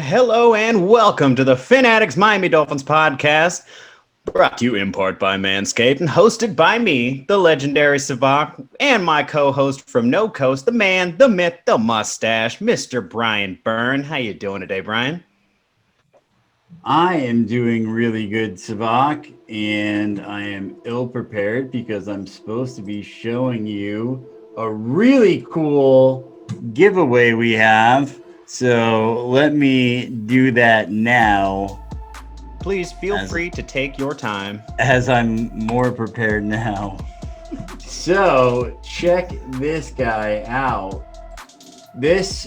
Hello and welcome to the Fanatics Miami Dolphins podcast, brought to you in part by Manscaped and hosted by me, the legendary Savak, and my co-host from No Coast, the man, the myth, the mustache, Mr. Brian Byrne. How you doing today, Brian? I am doing really good, Savak, and I am ill-prepared because I'm supposed to be showing you a really cool giveaway we have. So let me do that now. Please feel free to take your time. As I'm more prepared now. So check this guy out. This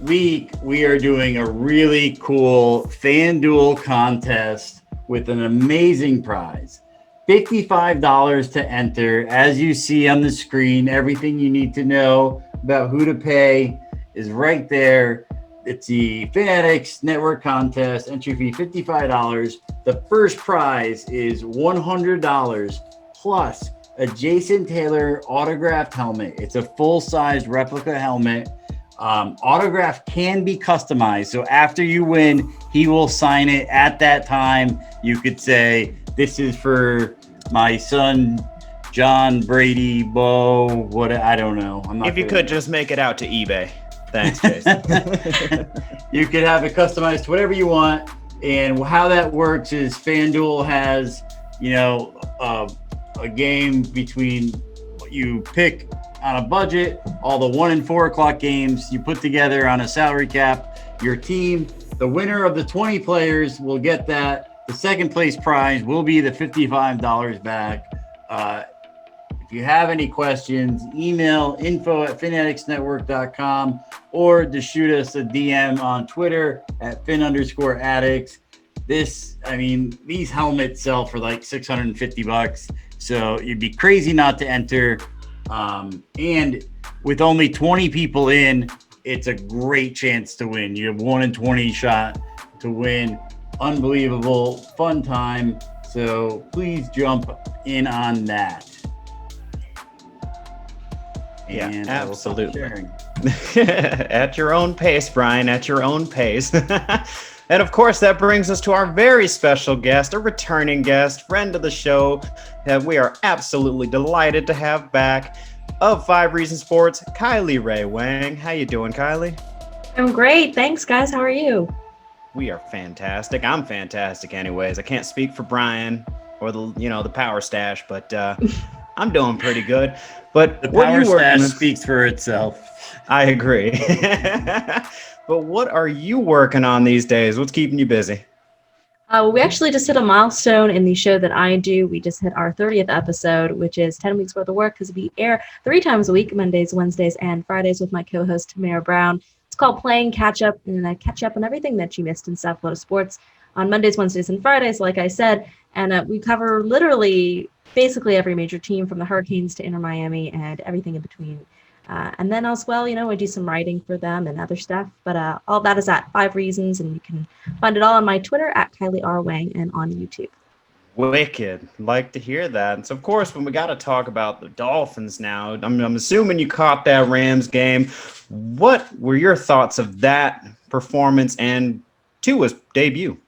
week we are doing a really cool FanDuel contest with an amazing prize. $55 to enter. As you see on the screen, everything you need to know about who to pay is right there. It's the Fanatics Network contest. Entry fee $55. The first prize is $100 plus a Jason Taylor autographed helmet. It's a full-size replica helmet. Autograph can be customized. So after you win, he will sign it at that time. You could say, this is for my son, John Brady, Bo, what, I don't know. If you could just make it out to eBay. Thanks, Jason. You could have it customized to whatever you want. And how that works is FanDuel has, a game between you pick on a budget, all the 1 and 4 o'clock games you put together on a salary cap, your team. The winner of the 20 players will get that. The second place prize will be the $55 back. If you have any questions, email info@fanaticsnetwork.com or just shoot us a DM on Twitter at @fin_addicts. These helmets sell for like $650. So you'd be crazy not to enter. And with only 20 people in, it's a great chance to win. You have 1 in 20 shot to win. Unbelievable, fun time. So please jump in on that. Yeah, and absolutely. At your own pace, Brian, at your own pace. And of course, that brings us to our very special guest, a returning guest, friend of the show, that we are absolutely delighted to have back, of 5 Reasons Sports, Kylie Wang. How you doing, Kylie? I'm great. Thanks, guys. How are you? We are fantastic. I'm fantastic anyways. I can't speak for Brian or the power stash, but I'm doing pretty good. But the power stash speaks for itself. I agree. But what are you working on these days? What's keeping you busy? We actually just hit a milestone in the show that I do. We just hit our 30th episode, which is 10 weeks worth of work because we air 3 times a week, Mondays, Wednesdays, and Fridays with my co-host, Tamara Brown. It's called Playing Catch Up, and I catch up on everything that you missed in South Florida sports on Mondays, Wednesdays, and Fridays, like I said. And we cover literally basically every major team from the Hurricanes to Inter Miami and everything in between. And then as well, I do some writing for them and other stuff. But all that is at 5 Reasons, and you can find it all on my Twitter at Kylie R. Wang and on YouTube. Wicked. Like to hear that. And so, of course, when we got to talk about the Dolphins now, I'm assuming you caught that Rams game. What were your thoughts of that performance and Tua's debut?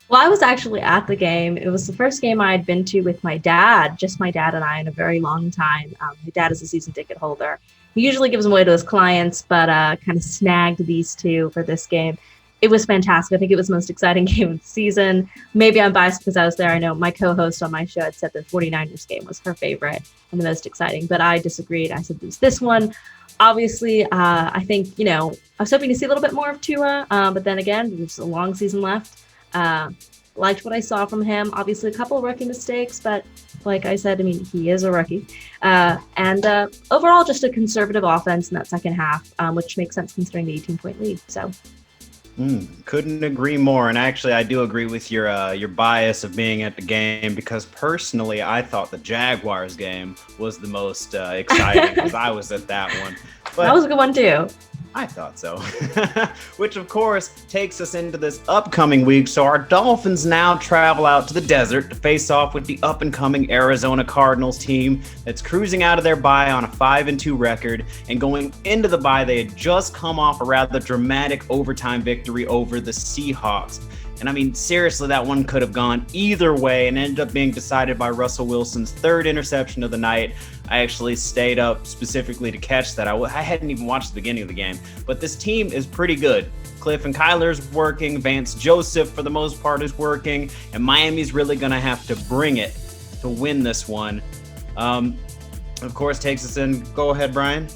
Well, I was actually at the game. It was the first game I had been to with my dad, just my dad and I, in a very long time. My dad is a season ticket holder. He usually gives them away to his clients, but kind of snagged these 2 for this game. It was fantastic. I think it was the most exciting game of the season. Maybe I'm biased because I was there. I know my co-host on my show had said the 49ers game was her favorite and the most exciting, but I disagreed. I said it was this one. Obviously, I think, I was hoping to see a little bit more of Tua, but then again, there's a long season left. Liked what I saw from him. Obviously, a couple of rookie mistakes, but like I said, he is a rookie. And overall, just a conservative offense in that second half, which makes sense considering the 18-point lead. So, couldn't agree more. And actually, I do agree with your bias of being at the game because personally, I thought the Jaguars game was the most exciting because I was at that one. But that was a good one too. I thought so. Which, of course, takes us into this upcoming week. So our Dolphins now travel out to the desert to face off with the up-and-coming Arizona Cardinals team that's cruising out of their bye on a 5-2 record. And going into the bye, they had just come off a rather dramatic overtime victory over the Seahawks. And I mean, seriously, that one could have gone either way and ended up being decided by Russell Wilson's third interception of the night. I actually stayed up specifically to catch that. I hadn't even watched the beginning of the game, but this team is pretty good. Cliff and Kyler's working. Vance Joseph, for the most part, is working. And Miami's really going to have to bring it to win this one. Of course, takes us in. Go ahead, Brian.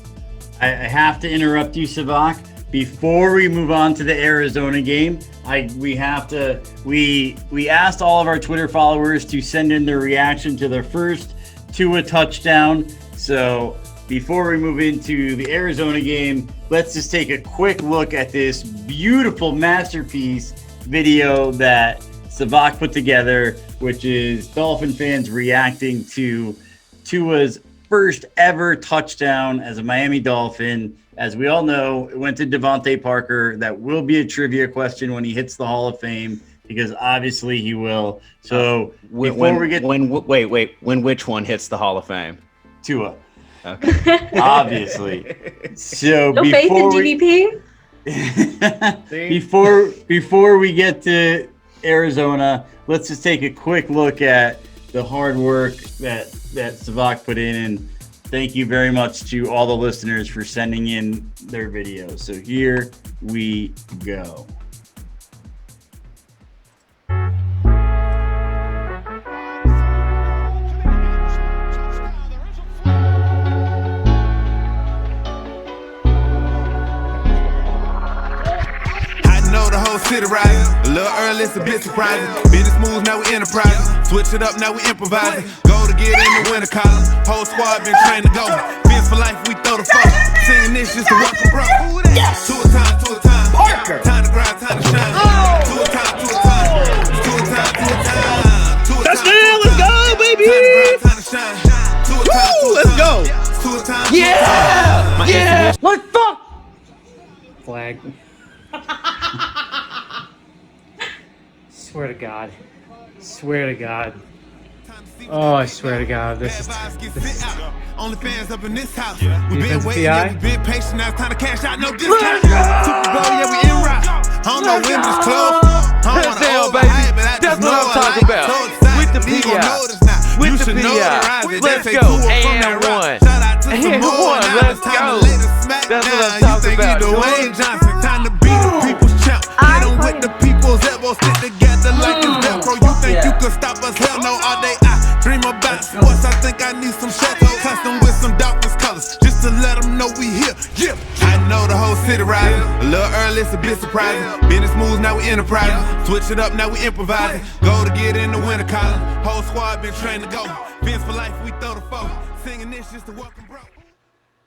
I have to interrupt you, Savak. Before we move on to the Arizona game, we asked all of our Twitter followers to send in their reaction to their first Tua touchdown. So before we move into the Arizona game, let's just take a quick look at this beautiful masterpiece video that Savak put together, which is Dolphin fans reacting to Tua's first ever touchdown as a Miami Dolphin. As we all know, it went to Devontae Parker. That will be a trivia question when he hits the Hall of Fame, because obviously he will. So when which one hits the Hall of Fame? Tua. Okay. Obviously. So no faith in DVP? before we get to Arizona, let's just take a quick look at the hard work that Savak put in, and thank you very much to all the listeners for sending in their videos. So here we go. City riding, a little early, it's a bit surprising. Business moves, now we enterprising. Switch it up, now we improvising. Go to get in the winter column. Whole squad been trained to go. Fence for life, we throw the fuck. Singing this just to welcome bro. Yes. To a time. Parker. Time to grind, time to shine. To a time. Touchdown, let's go, baby. Time to shine. Woo, let's go. Yeah. What the flag? Swear to God. Oh, I swear to God, this is only fans up in this house. We've been waiting, we've been patient. Now it's time to cash out. No discount. Super Bowl, yeah, we in route. I don't know when this close. Touchdown, baby. That's what I'm talking about. With the PI. With the PI. Let's go. And one. And one. Let's go. That's what I'm talking about. Dwayne Johnson, time to beat the people's champ. Hit them with the people's elbows, stick together like it's Velcro. You think you can stop us? Hell no, all day I dream about sports. I think I need some chateau custom with some Dolphins colors, just to let them know we here. Yeah, I know the whole city riding. A little early, it's a bit surprising. Business moves, now we enterprising. Switch it up, now we improvising. Go to get in the winter column. Whole squad been trained to go. Fence for life, we throw the foe. Singing this just to welcome bro.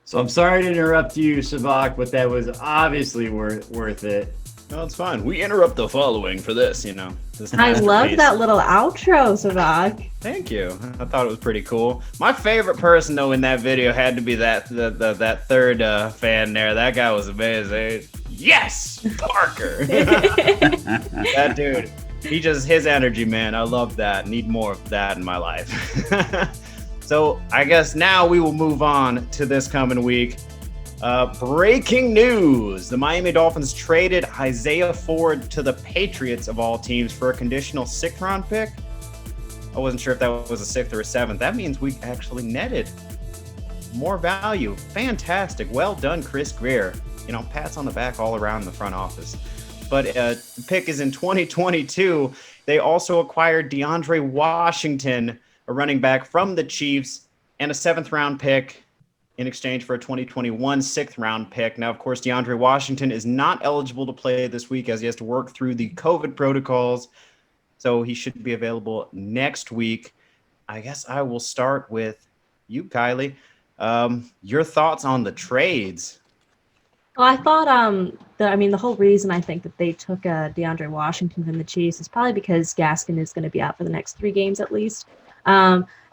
So I'm sorry to interrupt you, Savak, but that was obviously worth it. No, it's fine. We interrupt the following for this, you know. I love that little outro, Savak. Thank you. I thought it was pretty cool. My favorite person, though, in that video had to be that third fan there. That guy was amazing. Yes, Parker. That dude. His energy, man. I love that. Need more of that in my life. So I guess now we will move on to this coming week. Breaking news. The Miami Dolphins traded Isaiah Ford to the Patriots, of all teams, for a conditional 6th round pick. I wasn't sure if that was a 6th or a 7th. That means we actually netted more value. Fantastic. Well done, Chris Greer. You know, pats on the back all around the front office. But the pick is in 2022. They also acquired DeAndre Washington, a running back from the Chiefs, and a 7th round pick in exchange for a 2021 6th round pick. Now, of course, DeAndre Washington is not eligible to play this week as he has to work through the COVID protocols. So he should be available next week. I guess I will start with you, Kylie. Your thoughts on the trades? Well, I thought the whole reason I think that they took DeAndre Washington from the Chiefs is probably because Gaskin is going to be out for the next 3 games at least.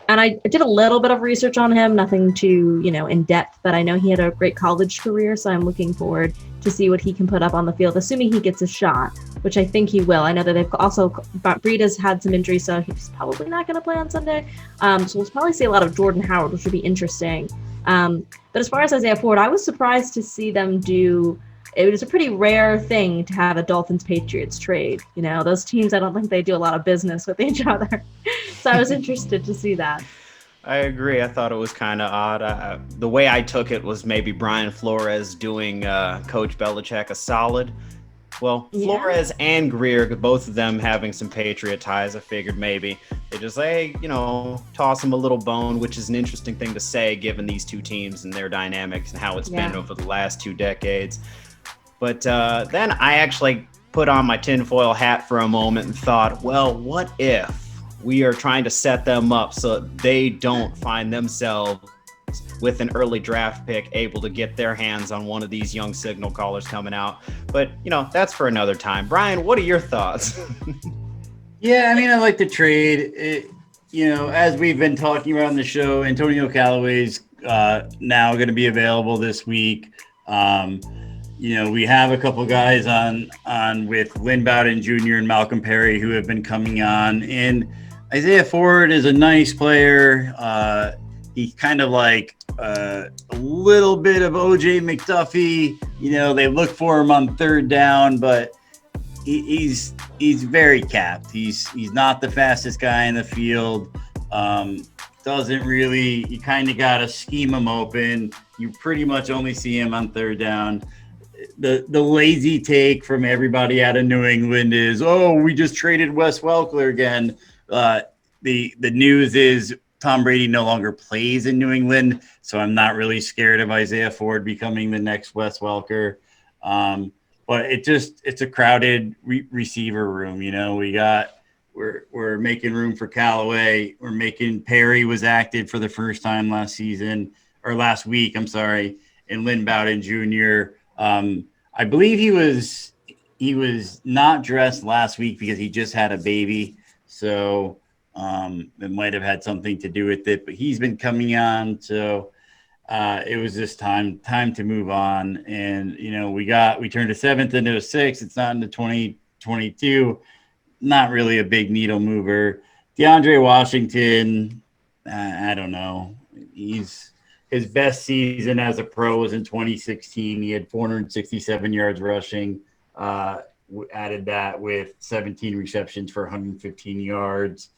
And I did a little bit of research on him, nothing too, in depth, but I know he had a great college career, so I'm looking forward to see what he can put up on the field, assuming he gets a shot, which I think he will. I know that they've also, Breida's had some injuries, so he's probably not going to play on Sunday. So we'll probably see a lot of Jordan Howard, which would be interesting. But as far as Isaiah Ford, I was surprised to see them it was a pretty rare thing to have a Dolphins-Patriots trade. Those teams, I don't think they do a lot of business with each other. So I was interested to see that. I agree. I thought it was kind of odd. The way I took it was maybe Brian Flores doing Coach Belichick a solid. Well, Flores and Greer, both of them having some Patriot ties, I figured maybe they just, toss them a little bone, which is an interesting thing to say given these two teams and their dynamics and how it's been over the last 2 decades. But then I actually put on my tinfoil hat for a moment and thought, well, what if we are trying to set them up so they don't find themselves with an early draft pick able to get their hands on one of these young signal callers coming out? But, that's for another time. Brian, what are your thoughts? Yeah, I like the trade. As we've been talking about on the show, Antonio Callaway's now going to be available this week. We have a couple guys on with Lynn Bowden Jr. and Malcolm Perry who have been coming on. And Isaiah Ford is a nice player. He's kind of like a little bit of OJ McDuffie. They look for him on 3rd down, but he's very capped. He's not the fastest guy in the field. Doesn't really, you kind of got to scheme him open. You pretty much only see him on 3rd down. The lazy take from everybody out of New England is, we just traded Wes Welker again. The news is Tom Brady no longer plays in New England, so I'm not really scared of Isaiah Ford becoming the next Wes Welker. But it's a crowded receiver room. We're making room for Callaway. We're making Perry was active for the first time last week. I'm sorry, and Lynn Bowden Jr. I believe he was not dressed last week because he just had a baby, so it might have had something to do with it. But he's been coming on, so it was just time to move on. And we turned a 7th into a 6th. It's not into 2022. Not really a big needle mover. DeAndre Washington, I don't know. His best season as a pro was in 2016. He had 467 yards rushing. Added that with 17 receptions for 115 yards.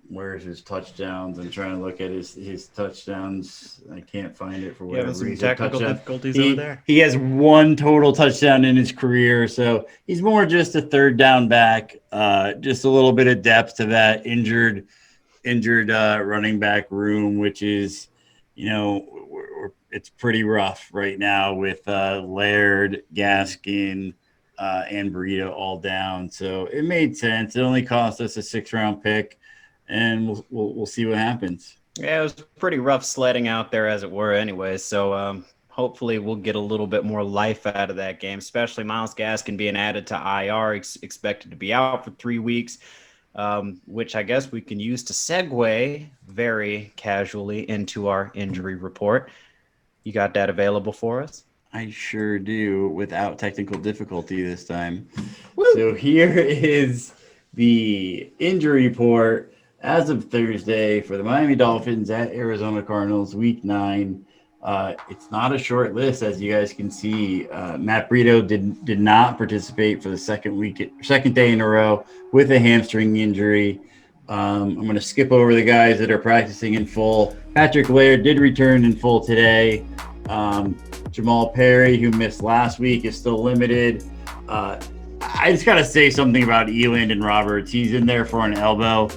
Where's his touchdowns? I'm trying to look at his touchdowns. I can't find it for whatever reason. Some technical difficulties over there. He has 1 total touchdown in his career, so he's more just a 3rd down back. Just a little bit of depth to that injured running back room, which is, it's pretty rough right now with Laird, Gaskin, and Burrito all down. So it made sense. It only cost us a 6th-round pick, and we'll see what happens. Yeah, it was pretty rough sledding out there, as it were, anyway. So hopefully we'll get a little bit more life out of that game, especially Myles Gaskin being added to IR, expected to be out for 3 weeks. Which I guess we can use to segue very casually into our injury report. You got that available for us? I sure do, without technical difficulty this time. Woo! So here is the injury report as of Thursday for the Miami Dolphins at Arizona Cardinals, Week 9. It's not a short list, as you guys can see. Matt Breida did not participate for the second day in a row with a hamstring injury. I'm going to skip over the guys that are practicing in full. Patrick Laird did return in full today. Jamal Perry, who missed last week, is still limited. I just got to say something about Elandon Roberts. He's in there for an elbow.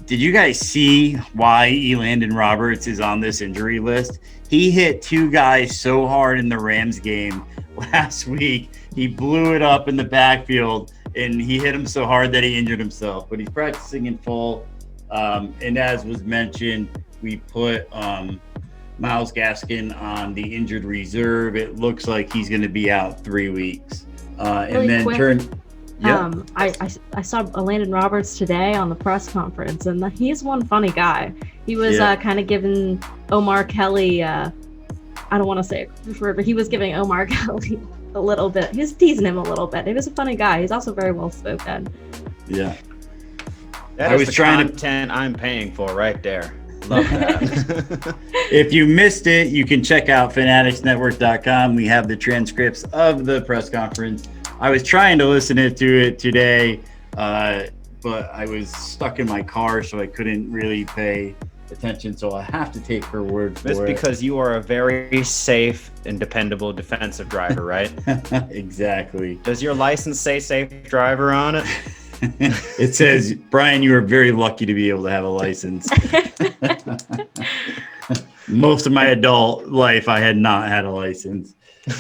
Did you guys see why Elandon Roberts is on this injury list? He hit 2 guys so hard in the Rams game last week. He blew it up in the backfield, and he hit him so hard that he injured himself. But he's practicing in full. And as was mentioned, we put Myles Gaskin on the injured reserve. It looks like he's going to be out 3 weeks. And then Yeah. I saw Landon Roberts today on the press conference, and he's one funny guy. He was kind of giving Omar Kelly, I don't want to say it, but he was giving Omar Kelly a little bit. He was teasing him a little bit. He was a funny guy. He's also very well spoken. Yeah. That is the content I'm paying for right there. Love that. If you missed it, you can check out fanaticsnetwork.com. We have the transcripts of the press conference. I was trying to listen to it today, but I was stuck in my car, so I couldn't really pay attention. So I have to take her word for it. That's because you are a very safe and dependable defensive driver, right? Exactly. Does your license say safe driver on it? It says, Brian, you are very lucky to be able to have a license. Most of my adult life, I had not had a license.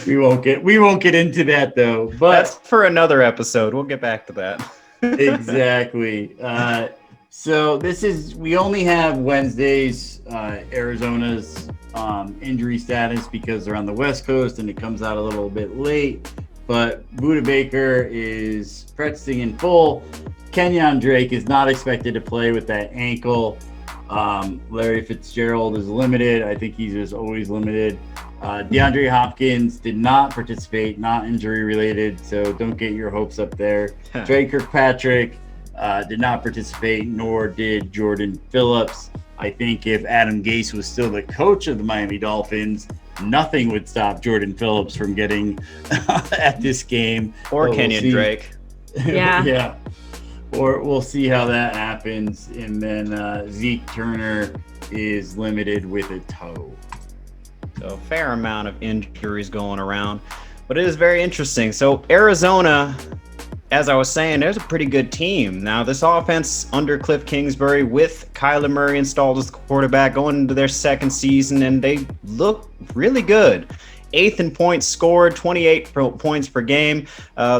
We won't get into that though. But that's for another episode. We'll get back to that. Exactly. So we only have Wednesday's Arizona's injury status because they're on the West Coast and it comes out a little bit late. But Budda Baker is practicing in full. Kenyon Drake is not expected to play with that ankle. Larry Fitzgerald is limited. I think he's just always limited. DeAndre Hopkins did not participate, not injury related, so don't get your hopes up there. Trey Kirkpatrick did not participate, nor did Jordan Phillips. I think if Adam Gase was still the coach of the Miami Dolphins, nothing would stop Jordan Phillips from getting at this game. Or Kenyon Drake. Yeah. Yeah. Or we'll see how that happens. And then Zeke Turner is limited with a toe. So a fair amount of injuries going around. But it is very interesting. So Arizona, as I was saying, there's a pretty good team. Now, this offense under Cliff Kingsbury with Kyler Murray installed as the quarterback going into their second season, and they look really good. 8th in points scored, 28 points per game.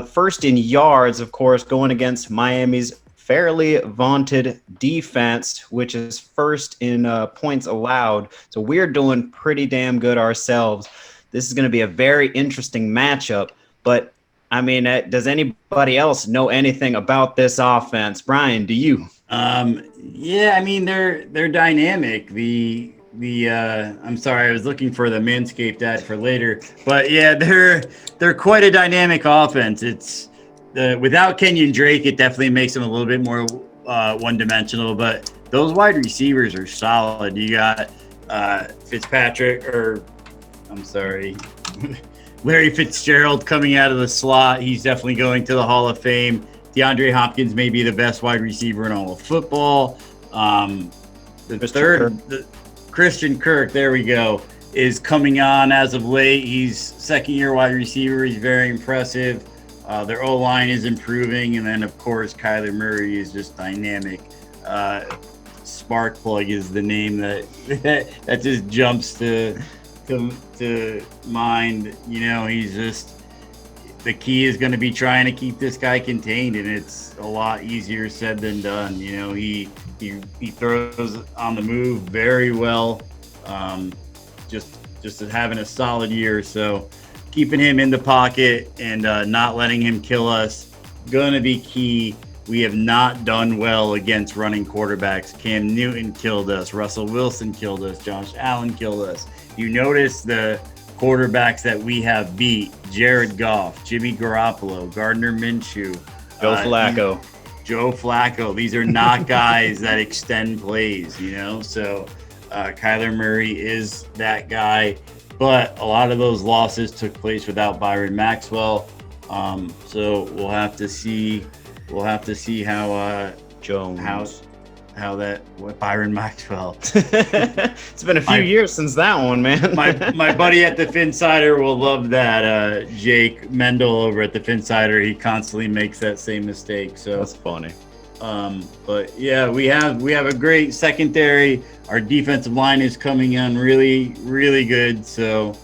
First in yards, of course, going against Miami's fairly vaunted defense, which is first in points allowed. So we're doing pretty damn good ourselves. This is going to be a very interesting matchup, but I mean, does anybody else know anything about this offense? Brian, do you? Yeah, I mean, they're dynamic. I'm sorry, I was looking for the Manscaped ad for later, but yeah, they're quite a dynamic offense. It's without Kenyon Drake, it definitely makes them a little bit more one-dimensional, but those wide receivers are solid. You got Larry Fitzgerald coming out of the slot. He's definitely going to the Hall of Fame. DeAndre Hopkins may be the best wide receiver in all of football. Christian Kirk, there we go, is coming on as of late. He's second-year wide receiver. He's very impressive. Their O-line is improving. And then, of course, Kyler Murray is just dynamic. Sparkplug is the name that just jumps to mind. You know, he's just, the key is going to be trying to keep this guy contained, and it's a lot easier said than done. You know, he throws on the move very well. Just having a solid year. So keeping him in the pocket and not letting him kill us gonna be key. We have not done well against running quarterbacks. Cam Newton killed us. Russell Wilson killed us. Josh Allen killed us. You notice the quarterbacks that we have beat: Jared Goff, Jimmy Garoppolo, Gardner Minshew, Joe Flacco. These are not guys that extend plays, you know? So Kyler Murray is that guy. But a lot of those losses took place without Byron Maxwell. So we'll have to see how Jones. What Byron Maxwell. It's been a few years since that one, man. my buddy at the Finsider will love that. Jake Mendel over at the Finsider, he constantly makes that same mistake. So that's funny. But yeah, we have a great secondary. Our defensive line is coming in really, really good. So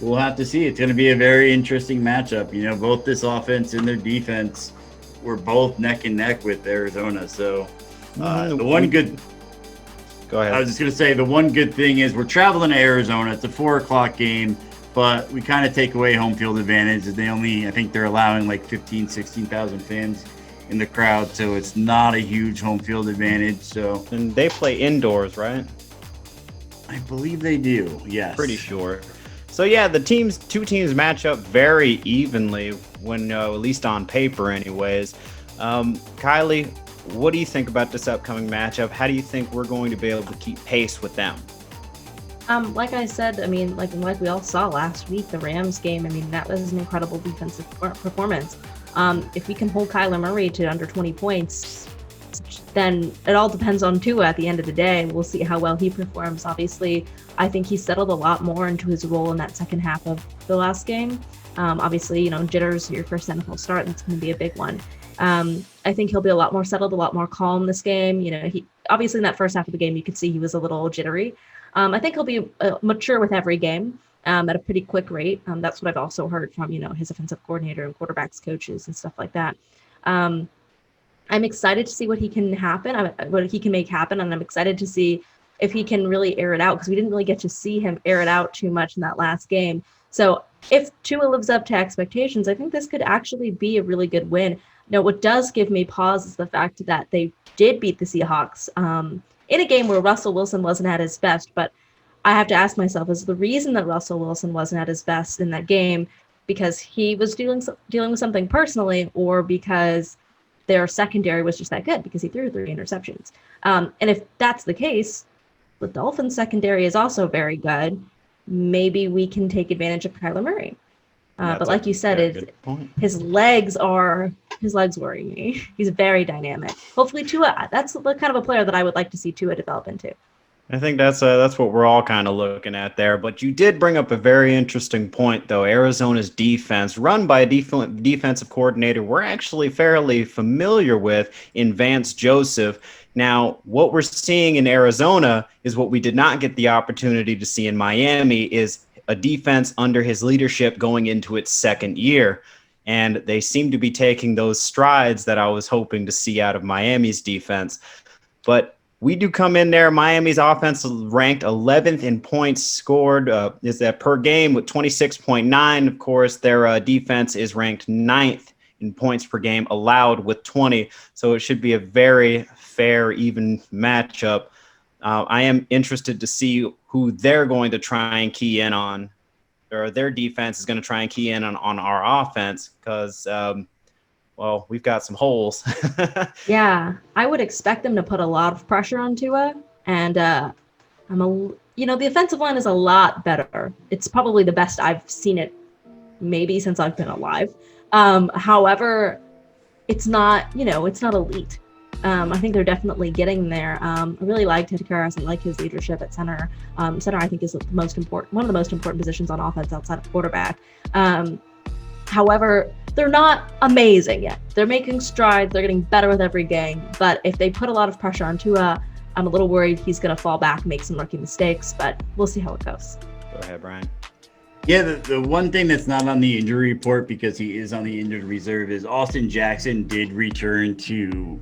we'll have to see. It's going to be a very interesting matchup. You know, both this offense and their defense were both neck and neck with Arizona. So the one good. Go ahead. I was just going to say the one good thing is we're traveling to Arizona. It's a 4:00 game. but we kind of take away home field advantage. I think they're allowing like 15, 16,000 fans in the crowd, so it's not a huge home field advantage. So, and they play indoors, right? I believe they do. Yes, pretty sure. So yeah, the two teams match up very evenly when, at least on paper, anyways. Kylie, what do you think about this upcoming matchup? How do you think we're going to be able to keep pace with them? Like I said, I mean, like we all saw last week, the Rams game. I mean, that was an incredible defensive performance. If we can hold Kyler Murray to under 20 points, then it all depends on Tua at the end of the day. We'll see how well he performs. Obviously, I think he settled a lot more into his role in that second half of the last game. Obviously, jitters, your first NFL start, that's going to be a big one. I think he'll be a lot more settled, a lot more calm this game. He obviously in that first half of the game, you could see he was a little jittery. I think he'll be mature with every game at a pretty quick rate. That's what I've also heard from, his offensive coordinator and quarterbacks coaches and stuff like that. I'm excited to see what he can make happen. And I'm excited to see if he can really air it out, because we didn't really get to see him air it out too much in that last game. So if Tua lives up to expectations, I think this could actually be a really good win. Now, what does give me pause is the fact that they did beat the Seahawks in a game where Russell Wilson wasn't at his best. But I have to ask myself, is the reason that Russell Wilson wasn't at his best in that game because he was dealing with something personally, or because their secondary was just that good because he threw 3 interceptions? And if that's the case, the Dolphins secondary is also very good. Maybe we can take advantage of Kyler Murray. But like you said, his legs worry me. He's very dynamic. Hopefully Tua, that's the kind of a player that I would like to see Tua develop into. I think that's what we're all kind of looking at there. But you did bring up a very interesting point, though. Arizona's defense, run by a defensive coordinator we're actually fairly familiar with in Vance Joseph. Now, what we're seeing in Arizona is what we did not get the opportunity to see in Miami, is a defense under his leadership going into its second year. And they seem to be taking those strides that I was hoping to see out of Miami's defense. But we do come in there. Miami's offense ranked 11th in points scored, is that per game with 26.9. Of course, their defense is ranked 9th in points per game allowed with 20. So it should be a very fair, even matchup. I am interested to see who they're going to try and key in on, or their defense is going to try and key in on our offense, because, well, we've got some holes. Yeah, I would expect them to put a lot of pressure on Tua, and the offensive line is a lot better. It's probably the best I've seen it maybe since I've been alive. However, it's not elite. I think they're definitely getting there. I really like Ted Karras. I like his leadership at center. Center, I think, is one of the most important positions on offense outside of quarterback. However, they're not amazing yet. They're making strides. They're getting better with every game. But if they put a lot of pressure on Tua, I'm a little worried he's going to fall back, make some rookie mistakes. But we'll see how it goes. Go ahead, Brian. Yeah, the one thing that's not on the injury report, because he is on the injured reserve, is Austin Jackson did return to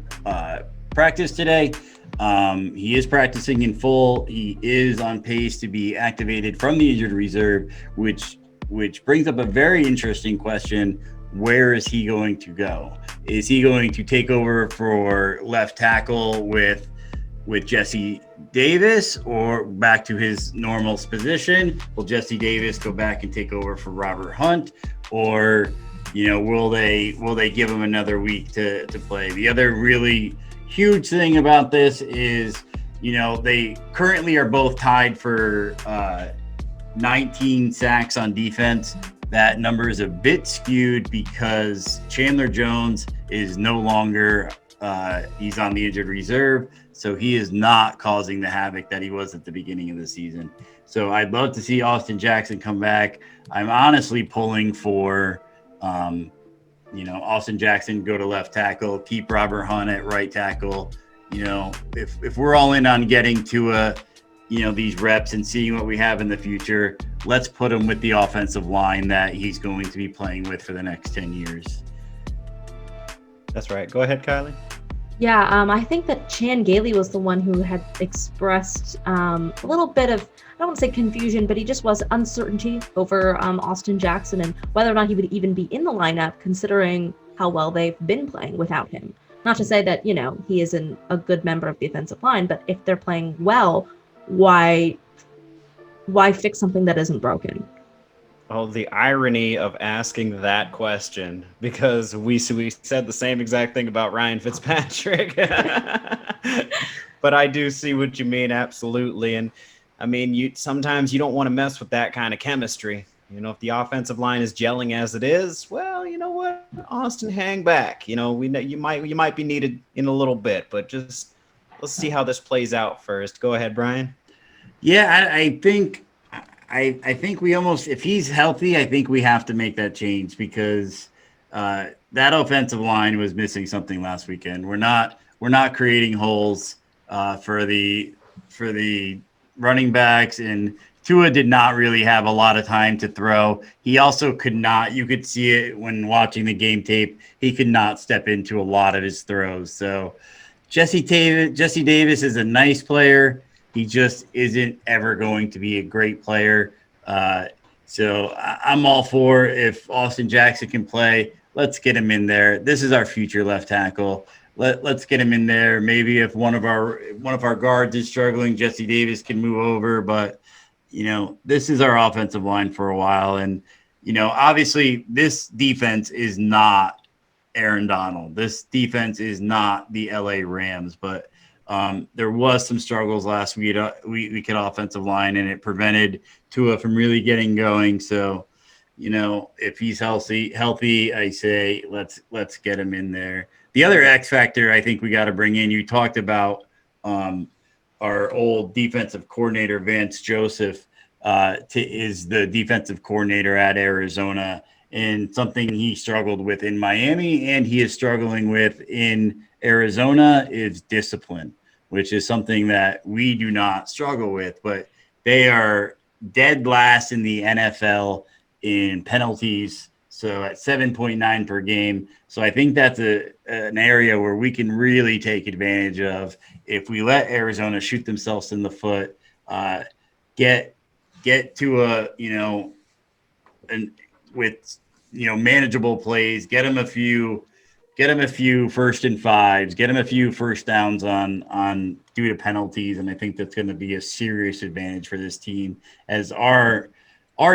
practice today. He is practicing in full. He is on pace to be activated from the injured reserve, which brings up a very interesting question. Where is he going to go? Is he going to take over for left tackle with Jesse Davis, or back to his normal position? Will Jesse Davis go back and take over for Robert Hunt, or will they give him another week to play? The other really huge thing about this is they currently are both tied for 19 sacks on defense. That number is a bit skewed because Chandler Jones is no longer he's on the injured reserve, so he is not causing the havoc that he was at the beginning of the season. So I'd love to see Austin Jackson come back. I'm honestly pulling for, Austin Jackson go to left tackle, keep Robert Hunt at right tackle. If we're all in on getting to these reps and seeing what we have in the future, let's put him with the offensive line that he's going to be playing with for the next 10 years. That's right. Go ahead, Kylie. Yeah, I think that Chan Gailey was the one who had expressed a little bit of, I don't want to say confusion, but he just was uncertainty over Austin Jackson and whether or not he would even be in the lineup, considering how well they've been playing without him. Not to say that, he isn't a good member of the offensive line, but if they're playing well, why fix something that isn't broken? Oh, the irony of asking that question, because we said the same exact thing about Ryan Fitzpatrick. But I do see what you mean, absolutely. And I mean, sometimes you don't want to mess with that kind of chemistry. If the offensive line is gelling as it is, well, you know what, Austin, hang back. You might be needed in a little bit, but just let's see how this plays out first. Go ahead, Brian. Yeah, I think we almost, if he's healthy, I think we have to make that change because that offensive line was missing something last weekend. We're not creating holes for the running backs, and Tua did not really have a lot of time to throw. He also could not. You could see it when watching the game tape. He could not step into a lot of his throws. So Jesse Davis is a nice player. He just isn't ever going to be a great player. So I'm all for if Austin Jackson can play, let's get him in there. This is our future left tackle. Let's get him in there. Maybe if one of our guards is struggling, Jesse Davis can move over. But, this is our offensive line for a while. And, obviously this defense is not Aaron Donald. This defense is not the LA Rams, but there was some struggles last week at offensive line, and it prevented Tua from really getting going. So, if he's healthy, I say let's get him in there. The other X factor I think we got to bring in. You talked about our old defensive coordinator Vance Joseph is the defensive coordinator at Arizona, and something he struggled with in Miami and he is struggling with in Arizona is discipline, which is something that we do not struggle with, but they are dead last in the NFL in penalties. So at 7.9 per game. So I think that's an area where we can really take advantage of if we let Arizona shoot themselves in the foot, get to manageable plays, get them a few 1st and 5s, get them a few first downs on due to penalties. And I think that's going to be a serious advantage for this team, as our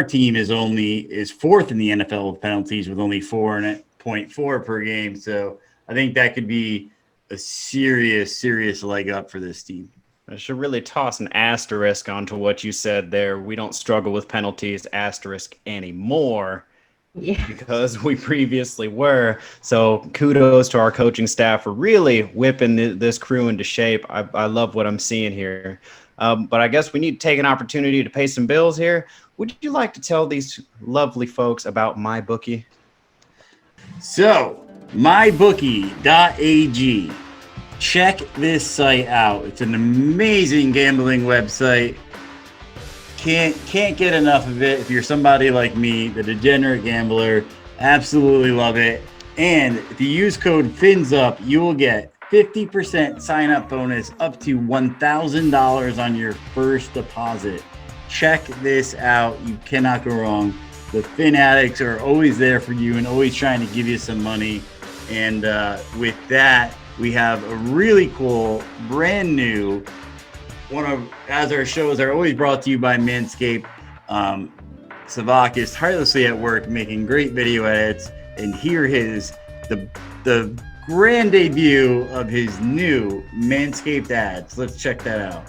team is 4th in the NFL with penalties with only 4.4 per game. So I think that could be a serious leg up for this team. I should really toss an asterisk onto what you said there. We don't struggle with penalties, asterisk, anymore. Yeah. Because we previously were. So kudos to our coaching staff for really whipping this crew into shape. I love what I'm seeing here. But I guess we need to take an opportunity to pay some bills here. Would you like to tell these lovely folks about MyBookie? So, mybookie.ag. Check this site out. It's an amazing gambling website. Can't get enough of it. If you're somebody like me, the degenerate gambler, absolutely love it. And if you use code FINSUP, you will get 50% sign-up bonus up to $1,000 on your first deposit. Check this out. You cannot go wrong. The Fin Addicts are always there for you and always trying to give you some money. And with that, we have a really cool, brand new as our shows are always brought to you by Manscaped. Savak is tirelessly at work making great video edits, and here is the grand debut of his new Manscaped ads. Let's check that out.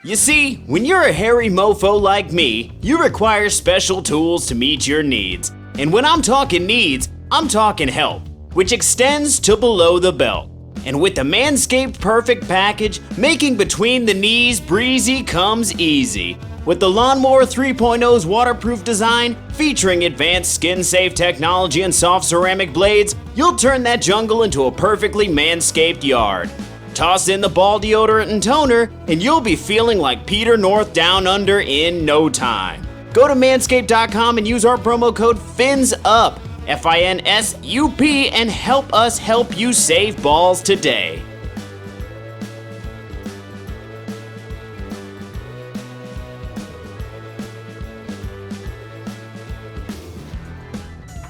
You see, when you're a hairy mofo like me, you require special tools to meet your needs. And when I'm talking needs, I'm talking help, which extends to below the belt. And with the Manscaped Perfect Package, making between the knees breezy comes easy. With the Lawnmower 3.0's waterproof design, featuring advanced skin-safe technology and soft ceramic blades, you'll turn that jungle into a perfectly manscaped yard. Toss in the ball deodorant and toner, and you'll be feeling like Peter North Down Under in no time. Go to manscaped.com and use our promo code FINSUP. FINSUP, and help us help you save balls today.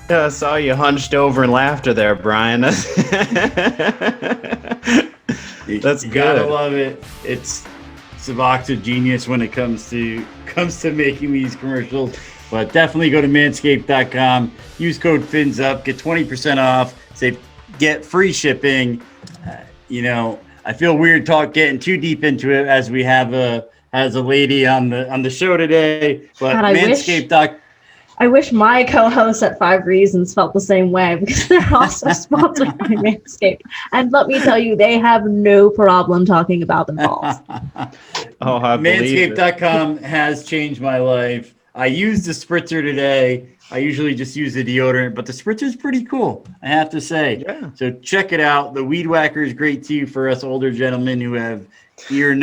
Yeah, I saw you hunched over in laughter there, Brian. That's You good. gotta love it. It's Subox's genius when it comes to making these commercials. But definitely go to manscaped.com. Use code FINSUP. Get 20% off. Get free shipping. I feel weird getting too deep into it as we have a lady on the show today. But God, manscaped.com. I wish my co-hosts at 5 Reasons felt the same way, because they're also sponsored by Manscaped. And let me tell you, they have no problem talking about them balls. Oh, I believe it. Manscaped.com has changed my life. I used the spritzer today. I usually just use the deodorant, but the spritzer is pretty cool, I have to say. Yeah. So check it out. The Weed Whacker is great too for us older gentlemen who have ear and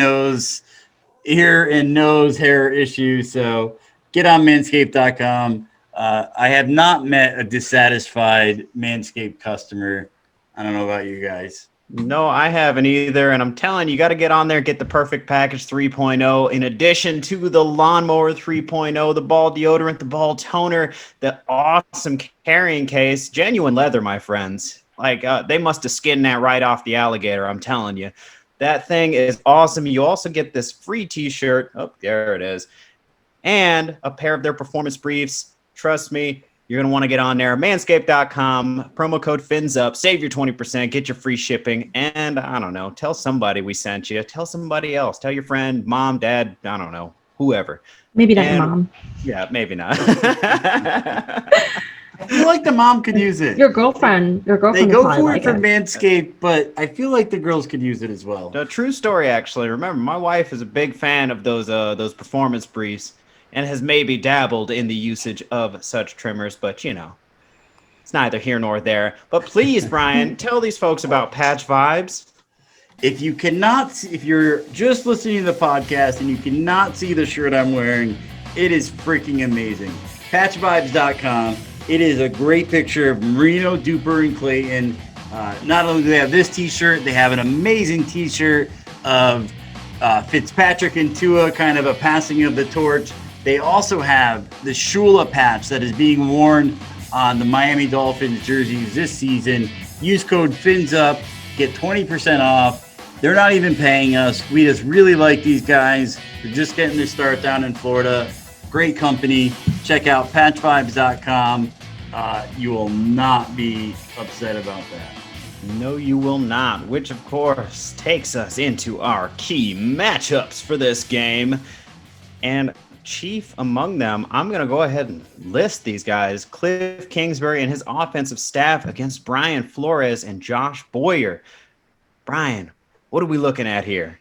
nose hair issues. So get on manscaped.com. I have not met a dissatisfied Manscaped customer. I don't know about you guys. No, I haven't either. And I'm telling you, got to get on there, get the Perfect Package 3.0. In addition to the Lawnmower 3.0, the ball deodorant, the ball toner, the awesome carrying case, genuine leather, my friends. Like, they must have skinned that right off the alligator, I'm telling you. That thing is awesome. You also get this free t-shirt. Oh, there it is. And a pair of their performance briefs. Trust me, you're going to want to get on there. Manscaped.com, promo code FINSUP, save your 20%, get your free shipping, and I don't know, tell somebody we sent you. Tell somebody else. Tell your friend, mom, dad, I don't know, whoever. Maybe not your mom. Yeah, maybe not. I feel like the mom could use it. Your girlfriend. They go for it for it. Manscaped, but I feel like the girls could use it as well. A true story, actually. Remember, my wife is a big fan of those performance briefs, and has maybe dabbled in the usage of such trimmers, but it's neither here nor there. But please, Brian, tell these folks about Patch Vibes. If you're just listening to the podcast and you cannot see the shirt I'm wearing, it is freaking amazing. Patchvibes.com. It is a great picture of Marino, Duper, and Clayton. Not only do they have this t-shirt, they have an amazing t-shirt of Fitzpatrick and Tua, kind of a passing of the torch. They also have the Shula patch that is being worn on the Miami Dolphins jerseys this season. Use code FINSUP, get 20% off. They're not even paying us. We just really like these guys. They're just getting their start down in Florida. Great company. Check out patchvibes.com. You will not be upset about that. No, you will not, which of course takes us into our key matchups for this game. And chief among them, I'm going to go ahead and list these guys. Cliff Kingsbury and his offensive staff against Brian Flores and Josh Boyer. Brian, what are we looking at here?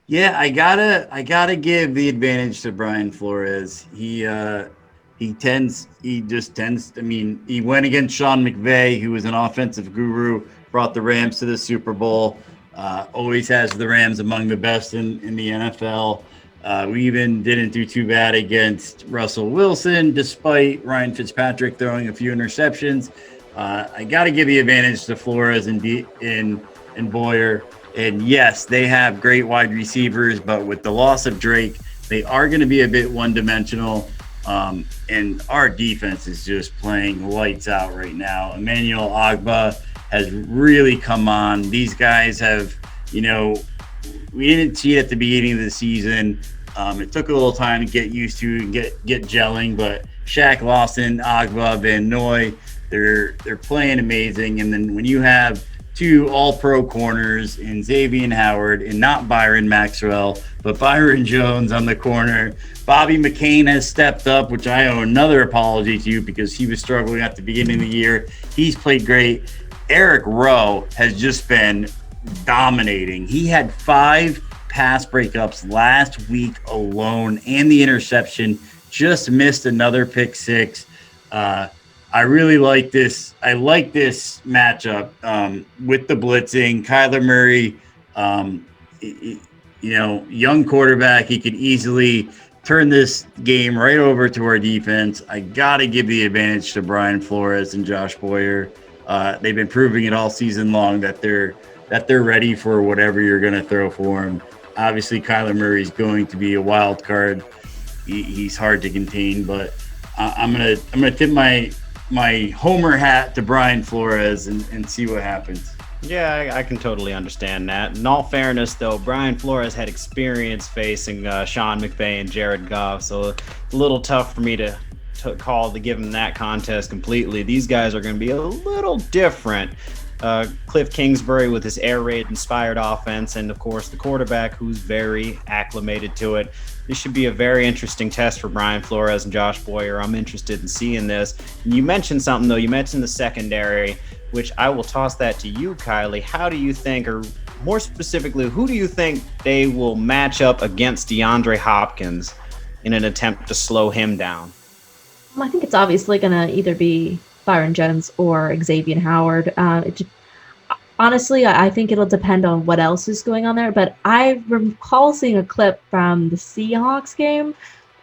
Yeah, I gotta give the advantage to Brian Flores. He tends. He went against Sean McVay, who was an offensive guru, brought the Rams to the Super Bowl. Always has the Rams among the best in the NFL. We even didn't do too bad against Russell Wilson, despite Ryan Fitzpatrick throwing a few interceptions. I got to give the advantage to Flores and Boyer. And yes, they have great wide receivers, but with the loss of Drake, they are going to be a bit one-dimensional. And our defense is just playing lights out right now. Emmanuel Ogbah has really come on. These guys have, we didn't see it at the beginning of the season. It took a little time to get used to and get gelling, but Shaq Lawson, Ogbah, Van Noy, they're playing amazing. And then when you have two all-pro corners in Xavier Howard and not Byron Maxwell, but Byron Jones on the corner, Bobby McCain has stepped up, which I owe another apology to because he was struggling at the beginning of the year. He's played great. Eric Rowe has just been dominating. He had 5 pass breakups last week alone and the interception, just missed another pick 6. I really like this. I like this matchup with the blitzing. Kyler Murray, young quarterback. He could easily turn this game right over to our defense. I got to give the advantage to Brian Flores and Josh Boyer. They've been proving it all season long that they're ready for whatever you're going to throw for them. Obviously, Kyler Murray's going to be a wild card. He's hard to contain, but I'm gonna tip my homer hat to Brian Flores and see what happens. Yeah, I can totally understand that. In all fairness, though, Brian Flores had experience facing Sean McVay and Jared Goff, so it's a little tough for me to give him that contest completely. These guys are going to be a little different. Cliff Kingsbury with his air raid inspired offense, and of course the quarterback who's very acclimated to it. This should be a very interesting test for Brian Flores and Josh Boyer. I'm interested in seeing this. And you mentioned something, though. You mentioned the secondary, which I will toss that to you, Kylie. How do you think, or more specifically, who do you think they will match up against DeAndre Hopkins in an attempt to slow him down? I think it's obviously going to either be Byron Jones or Xavier Howard. Honestly, I think it'll depend on what else is going on there. But I recall seeing a clip from the Seahawks game.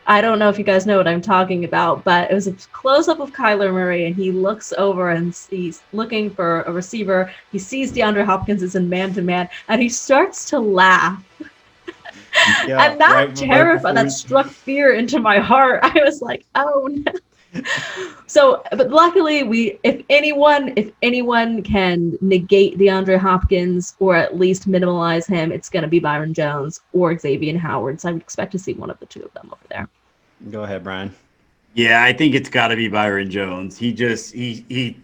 I don't know if you guys know what I'm talking about, but it was a close-up of Kyler Murray, and he looks over and he's looking for a receiver. He sees DeAndre Hopkins is in man-to-man, and he starts to laugh. Yeah, and that terrified, that struck fear into my heart. I was like, oh no. So, but luckily, if anyone can negate DeAndre Hopkins or at least minimize him, it's going to be Byron Jones or Xavier Howard. So I would expect to see one of the two of them over there. Go ahead, Brian. Yeah, I think it's got to be Byron Jones. He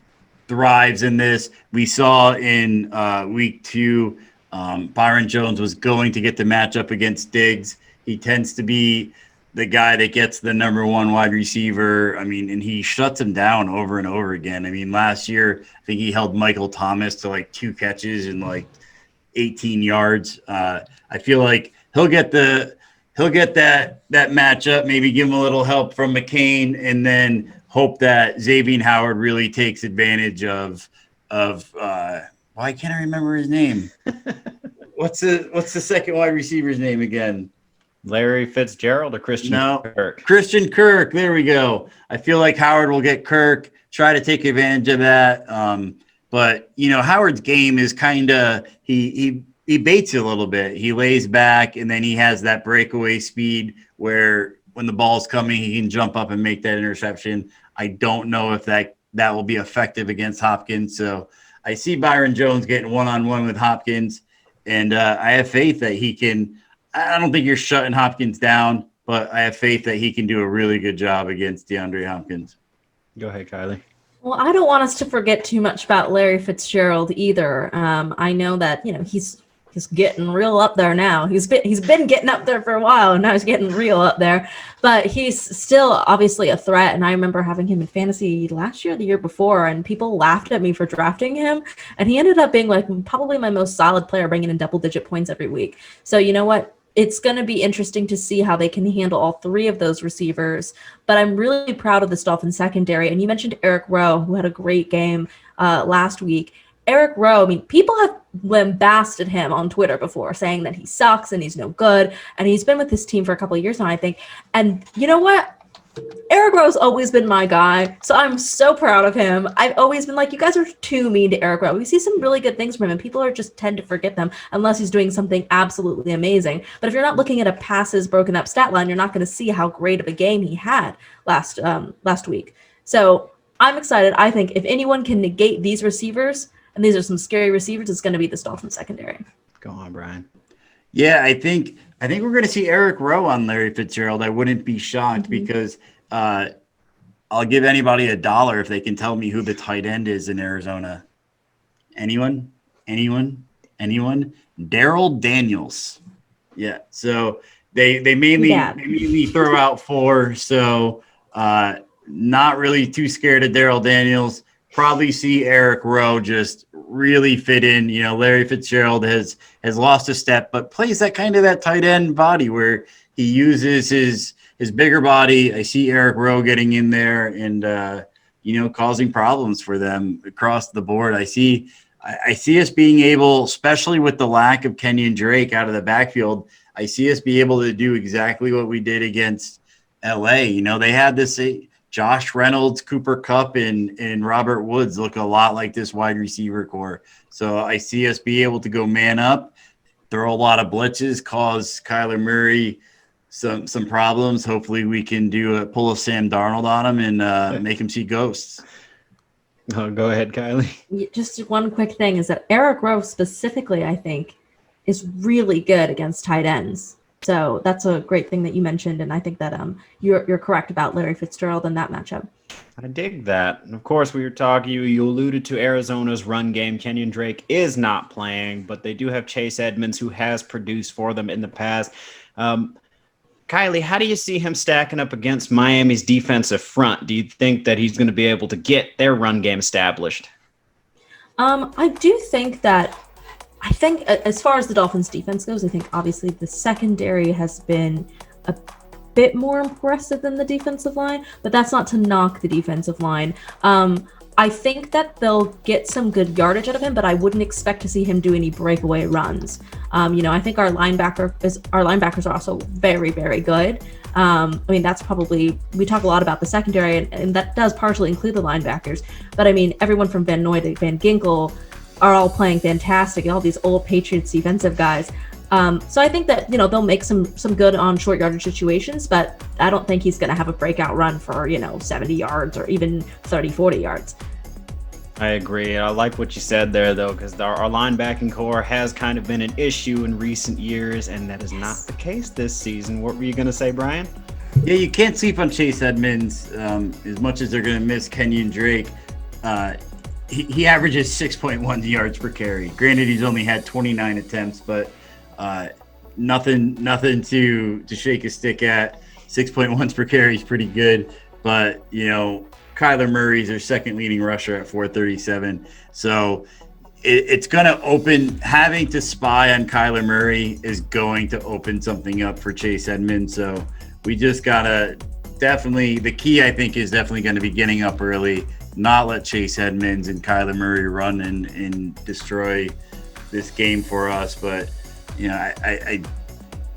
thrives in this. We saw in week 2, Byron Jones was going to get the matchup against Diggs. He tends to be the guy that gets the number 1 wide receiver. I mean, and he shuts him down over and over again. I mean, last year, I think he held Michael Thomas to like 2 catches and like 18 yards. I feel like he'll get that matchup, maybe give him a little help from McCain, and then hope that Xavier Howard really takes advantage of why can't I remember his name? What's the second wide receiver's name again? Larry Fitzgerald or Christian Kirk? Christian Kirk. There we go. I feel like Howard will get Kirk, try to take advantage of that. But, Howard's game is kind of he baits you a little bit. He lays back, and then he has that breakaway speed where when the ball's coming, he can jump up and make that interception. I don't know if that will be effective against Hopkins. So I see Byron Jones getting one-on-one with Hopkins, and I have faith that he can – I don't think you're shutting Hopkins down, but I have faith that he can do a really good job against DeAndre Hopkins. Go ahead, Kylie. Well, I don't want us to forget too much about Larry Fitzgerald either. I know that he's getting real up there now. He's been getting up there for a while, and now he's getting real up there. But he's still obviously a threat. And I remember having him in fantasy last year, the year before, and people laughed at me for drafting him. And he ended up being like probably my most solid player, bringing in double-digit points every week. So you know what? It's going to be interesting to see how they can handle all 3 of those receivers. But I'm really proud of this Dolphins secondary. And you mentioned Eric Rowe, who had a great game last week. Eric Rowe, I mean, people have lambasted him on Twitter before, saying that he sucks and he's no good. And he's been with this team for a couple of years now, I think. And you know what? Eric Rowe's always been my guy, so I'm so proud of him. I've always been like, you guys are too mean to Eric Rowe. We see some really good things from him, and people tend to forget them unless he's doing something absolutely amazing. But if you're not looking at a passes broken up stat line, you're not going to see how great of a game he had last week. So I'm excited. I think if anyone can negate these receivers, and these are some scary receivers, it's going to be this Dolphins secondary. Go on, Brian. Yeah, I think we're going to see Eric Rowe on Larry Fitzgerald. I wouldn't be shocked because I'll give anybody $1 if they can tell me who the tight end is in Arizona. Anyone? Daryl Daniels. Yeah. So they mainly throw out 4. So not really too scared of Daryl Daniels. Probably see Eric Rowe just really fit in. Larry Fitzgerald has lost a step, but plays that tight end body where he uses his bigger body. I see Eric Rowe getting in there and causing problems for them across the board. I see I see us being able, especially with the lack of Kenyon Drake out of the backfield, I see us be able to do exactly what we did against LA. You know, they had this Josh Reynolds, Cooper Kupp, and Robert Woods look a lot like this wide receiver core. So I see us be able to go man up, throw a lot of blitzes, cause Kyler Murray some problems. Hopefully we can pull a Sam Darnold on him and make him see ghosts. Oh, go ahead, Kylie. Just one quick thing is that Eric Rowe specifically, I think, is really good against tight ends. So that's a great thing that you mentioned, and I think that you're correct about Larry Fitzgerald in that matchup. I dig that. And of course, we were talking, you alluded to Arizona's run game. Kenyon Drake is not playing, but they do have Chase Edmonds, who has produced for them in the past. Kylie, how do you see him stacking up against Miami's defensive front? Do you think that he's going to be able to get their run game established? I do think that as far as the Dolphins defense goes, I think obviously the secondary has been a bit more impressive than the defensive line, but that's not to knock the defensive line. I think that they'll get some good yardage out of him, but I wouldn't expect to see him do any breakaway runs. I think our linebackers are also very, very good. I mean, that's probably, we talk a lot about the secondary, and that does partially include the linebackers. But I mean, everyone from Van Noy to Van Ginkel are all playing fantastic, and all these old Patriots defensive guys. So I think that, they'll make some good on short yardage situations, but I don't think he's going to have a breakout run for, 70 yards or even 30, 40 yards. I agree. I like what you said there, though, because our linebacking core has kind of been an issue in recent years, and that is not the case this season. What were you going to say, Brian? Yeah, you can't sleep on Chase Edmonds as much as they're going to miss Kenyon Drake. He averages 6.1 yards per carry. Granted, he's only had 29 attempts, but nothing to shake a stick at. 6.1 per carry is pretty good, but Kyler Murray's their second leading rusher at 437. So it's going to having to spy on Kyler Murray is going to open something up for Chase Edmonds. So we just got to the key, I think, is definitely going to be getting up early, not let Chase Edmonds and Kyler Murray run and destroy this game for us. But,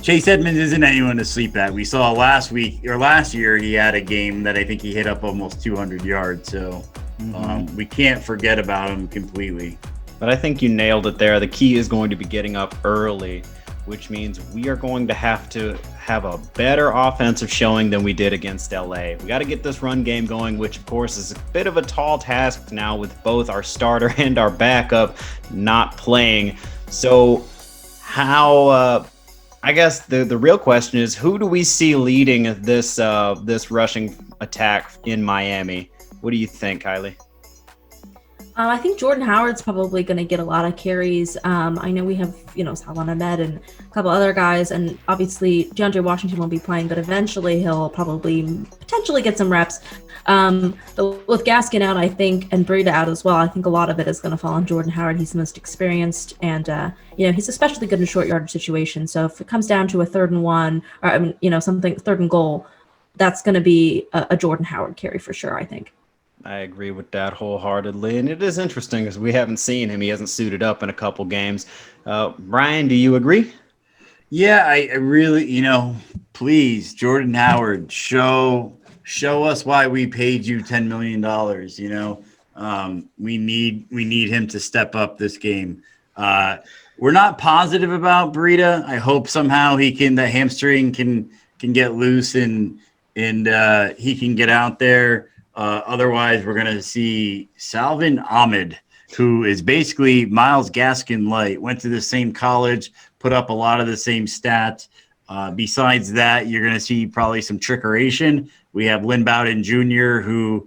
Chase Edmonds isn't anyone to sleep at. We saw last year he had a game that I think he hit up almost 200 yards. So we can't forget about him completely. But I think you nailed it there. The key is going to be getting up early, which means we are going to have a better offensive showing than we did against LA. We got to get this run game going, which of course is a bit of a tall task now with both our starter and our backup not playing. So how I guess the real question is, who do we see leading this rushing attack in Miami? What do you think, Kylie? I think Jordan Howard's probably going to get a lot of carries. I know we have, Salvan Ahmed and a couple other guys, and obviously DeAndre Washington will be playing, but eventually he'll probably potentially get some reps. But with Gaskin out, I think, and Breida out as well, I think a lot of it is going to fall on Jordan Howard. He's the most experienced, and he's especially good in short yardage situations. So if it comes down to a 3rd and 1, or something 3rd and goal, that's going to be a Jordan Howard carry for sure, I think. I agree with that wholeheartedly, and it is interesting because we haven't seen him. He hasn't suited up in a couple games. Brian, do you agree? Yeah, I really, please, Jordan Howard, show us why we paid you $10 million. We need him to step up this game. We're not positive about Breida. I hope somehow the hamstring can get loose and he can get out there. Otherwise, we're going to see Salvin Ahmed, who is basically Myles Gaskin light, went to the same college, put up a lot of the same stats. Besides that, you're going to see probably some trickeration. We have Lynn Bowden Jr., who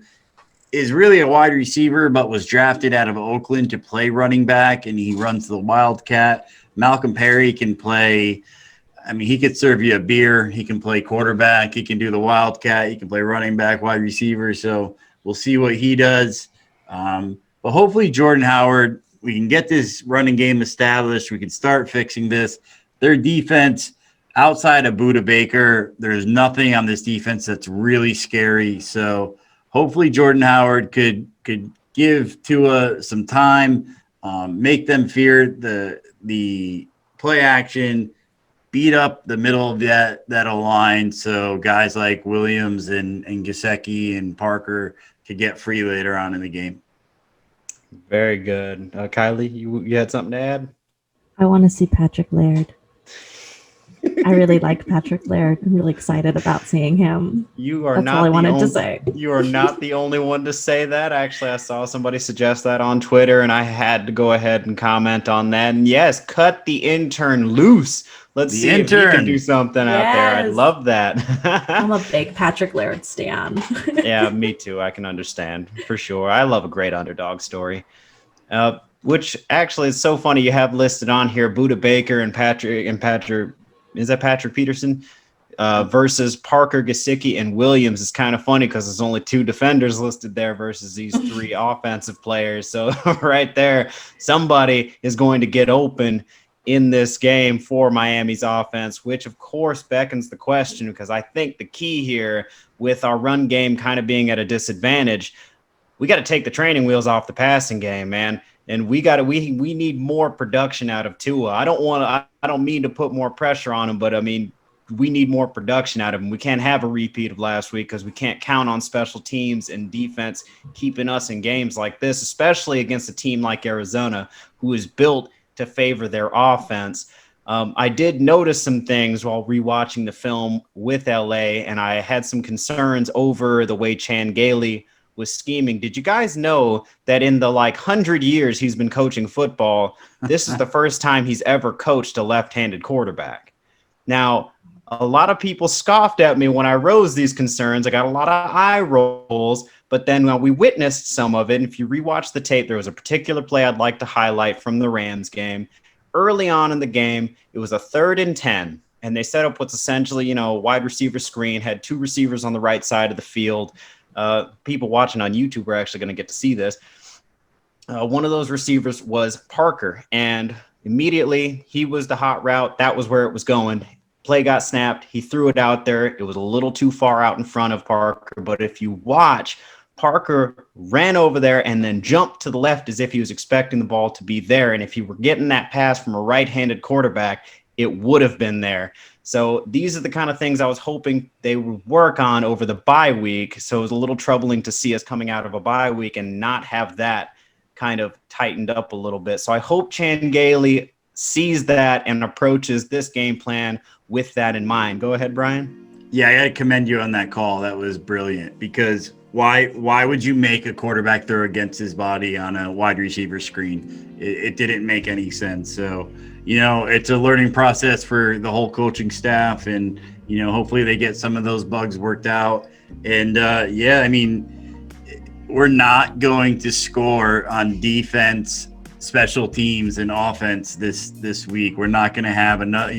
is really a wide receiver, but was drafted out of Oakland to play running back, and he runs the Wildcat. Malcolm Perry can play. He could serve you a beer. He can play quarterback. He can do the Wildcat. He can play running back, wide receiver. So we'll see what he does. But hopefully Jordan Howard, we can get this running game established. We can start fixing this. Their defense, outside of Budda Baker, there's nothing on this defense that's really scary. So hopefully Jordan Howard could give Tua some time. make them fear the play action, beat up the middle of that line, so guys like Williams and Gesicki and Parker could get free later on in the game. Very good. Kylie, you had something to add? I want to see Patrick Laird. I really like Patrick Laird. I'm really excited about seeing him. That's all I wanted to say. You are not the only one to say that. Actually, I saw somebody suggest that on Twitter, and I had to go ahead and comment on that. And yes, cut the intern loose. Let's see if he can do something out there. I love that. I'm a big Patrick Laird stan. Yeah, me too. I can understand for sure. I love a great underdog story. Which actually is so funny. You have listed on here Budda Baker and Patrick. Is that Patrick Peterson versus Parker, Gesicki, and Williams? Is kind of funny because there's only 2 defenders listed there versus these 3 offensive players. So right there, somebody is going to get open in this game for Miami's offense, which of course beckons the question, because I think the key here with our run game kind of being at a disadvantage, we got to take the training wheels off the passing game, man. And we need more production out of Tua. I don't mean to put more pressure on him, but I mean, we need more production out of him. We can't have a repeat of last week because we can't count on special teams and defense keeping us in games like this, especially against a team like Arizona, who is built to favor their offense. I did notice some things while rewatching the film with LA, and I had some concerns over the way Chan Gailey was scheming. Did you guys know that in the 100 years he's been coaching football, this is the first time he's ever coached a left-handed quarterback? Now, a lot of people scoffed at me when I rose these concerns. I got a lot of eye rolls, but then we witnessed some of it. And if you rewatch the tape, there was a particular play I'd like to highlight from the Rams game. Early on in the game, it was a 3rd and 10, and they set up what's essentially, a wide receiver screen, had 2 receivers on the right side of the field. People watching on YouTube are actually going to get to see this. One of those receivers was Parker, and immediately he was the hot route. That was where it was going. Play got snapped. He threw it out there. It was a little too far out in front of Parker, but if you watch, Parker ran over there and then jumped to the left as if he was expecting the ball to be there. And if you were getting that pass from a right-handed quarterback, it would have been there. So these are the kind of things I was hoping they would work on over the bye week. So it was a little troubling to see us coming out of a bye week and not have that kind of tightened up a little bit. So I hope Chan Gailey sees that and approaches this game plan with that in mind. Go ahead, Brian. Yeah, I got to commend you on that call. That was brilliant, because why would you make a quarterback throw against his body on a wide receiver screen? It didn't make any sense. So, it's a learning process for the whole coaching staff, and, hopefully they get some of those bugs worked out. And we're not going to score on defense, special teams, and offense this week. We're not going to have another,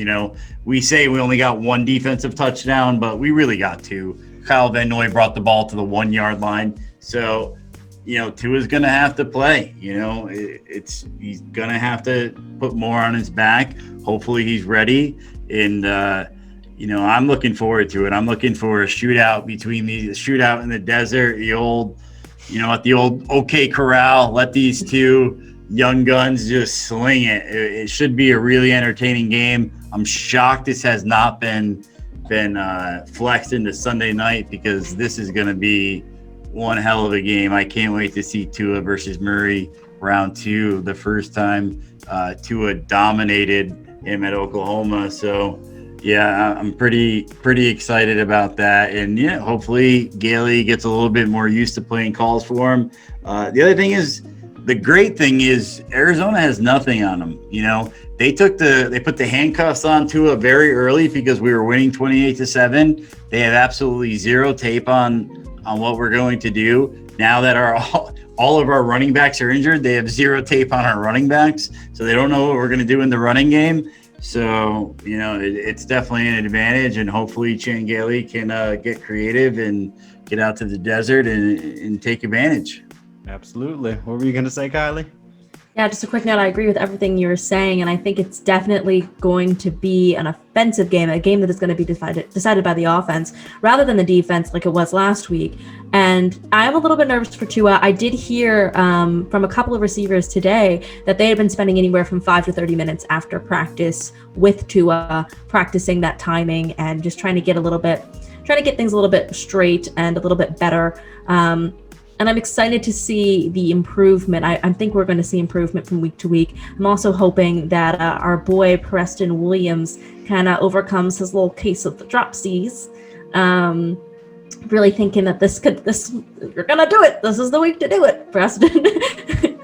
we say we only got 1 defensive touchdown, but we really got 2. Kyle Van Noy brought the ball to the 1-yard line. So, Tua's going to have to play. He's going to have to put more on his back. Hopefully he's ready. And, I'm looking forward to it. I'm looking for a shootout shootout in the desert, at the old OK Corral. Let these 2 young guns just sling it. It should be a really entertaining game. I'm shocked this has not been flexed into Sunday night, because this is going to be one hell of a game. I can't wait to see Tua versus Murray round 2, the first time Tua dominated him at Oklahoma. So yeah, I'm pretty excited about that. And yeah, hopefully Gailey gets a little bit more used to playing calls for him. The great thing is Arizona has nothing on them. They put the handcuffs on Tua very early because we were winning 28-7. They have absolutely zero tape on what we're going to do. Now that all of our running backs are injured, they have zero tape on our running backs, so they don't know what we're going to do in the running game. So, it's definitely an advantage, and hopefully Chan Gailey can get creative and get out to the desert and take advantage. Absolutely. What were you going to say, Kylie? Yeah, just a quick note. I agree with everything you were saying, and I think it's definitely going to be an offensive game, a game that is going to be decided by the offense rather than the defense like it was last week. And I'm a little bit nervous for Tua. I did hear from a couple of receivers today that they had been spending anywhere from 5 to 30 minutes after practice with Tua, practicing that timing and just trying to get things a little bit straight and a little bit better. And I'm excited to see the improvement. I think we're going to see improvement from week to week. I'm also hoping that our boy Preston Williams kind of overcomes his little case of the dropsies. Really thinking that you're going to do it. This is the week to do it, Preston.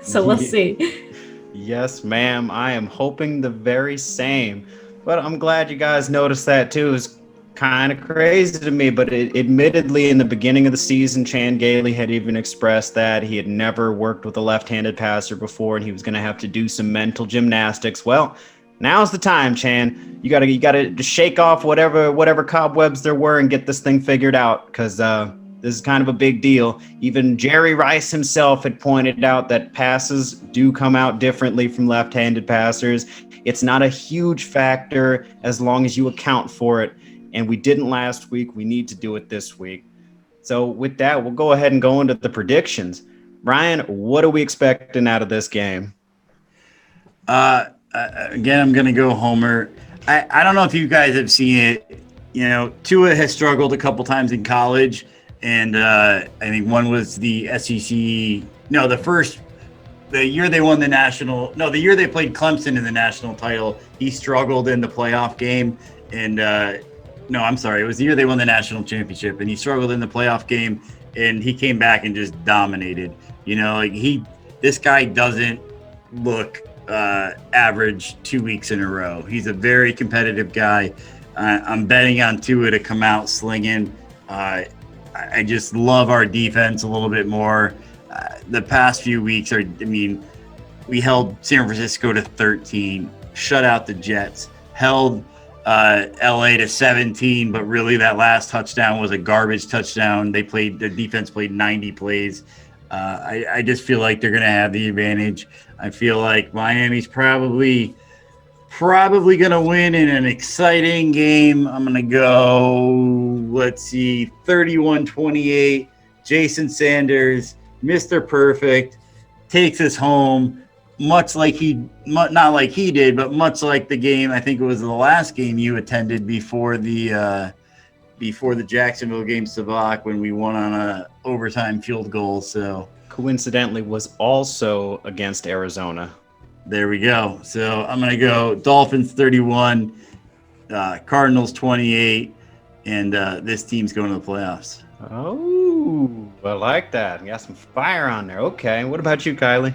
So we'll see. Yes, ma'am. I am hoping the very same. But I'm glad you guys noticed that too. It's kind of crazy to me, but admittedly in the beginning of the season, Chan Gailey had even expressed that he had never worked with a left-handed passer before and he was going to have to do some mental gymnastics. Well, now's the time, Chan. You gotta just shake off whatever cobwebs there were and get this thing figured out, because this is kind of a big deal. Even Jerry Rice himself had pointed out that passes do come out differently from left-handed passers. It's not a huge factor as long as you account for it. And we didn't last week. We need to do it this week. So with that, we'll go ahead and go into the predictions. Ryan, what are we expecting out of this game? Again, I'm going to go Homer. I don't know if you guys have seen it. You know, Tua has struggled a couple times in college. And I think one was the SEC. No, the year they won the year they played Clemson in the national title, he struggled in the playoff game. And no, I'm sorry. It was the year they won the national championship, and he struggled in the playoff game, and he came back and just dominated. You know, like this guy doesn't look average 2 weeks in a row. He's a very competitive guy. I'm betting on Tua to come out slinging. I just love our defense a little bit more. The past few weeks we held San Francisco to 13, shut out the Jets, held LA to 17, but really that last touchdown was a garbage touchdown. The defense played 90 plays. I just feel like they're going to have the advantage. I feel like Miami's probably going to win in an exciting game. I'm going to go, 31-28. Jason Sanders, Mr. Perfect, takes us home. Much like not like he did, but much like the game, I think it was the last game you attended before the Jacksonville game, Savak, when we won on a overtime field goal. So coincidentally was also against Arizona. There we go. So I'm going to go Dolphins 31, Cardinals 28, and this team's going to the playoffs. Oh, I like that. You got some fire on there. Okay. What about you, Kylie?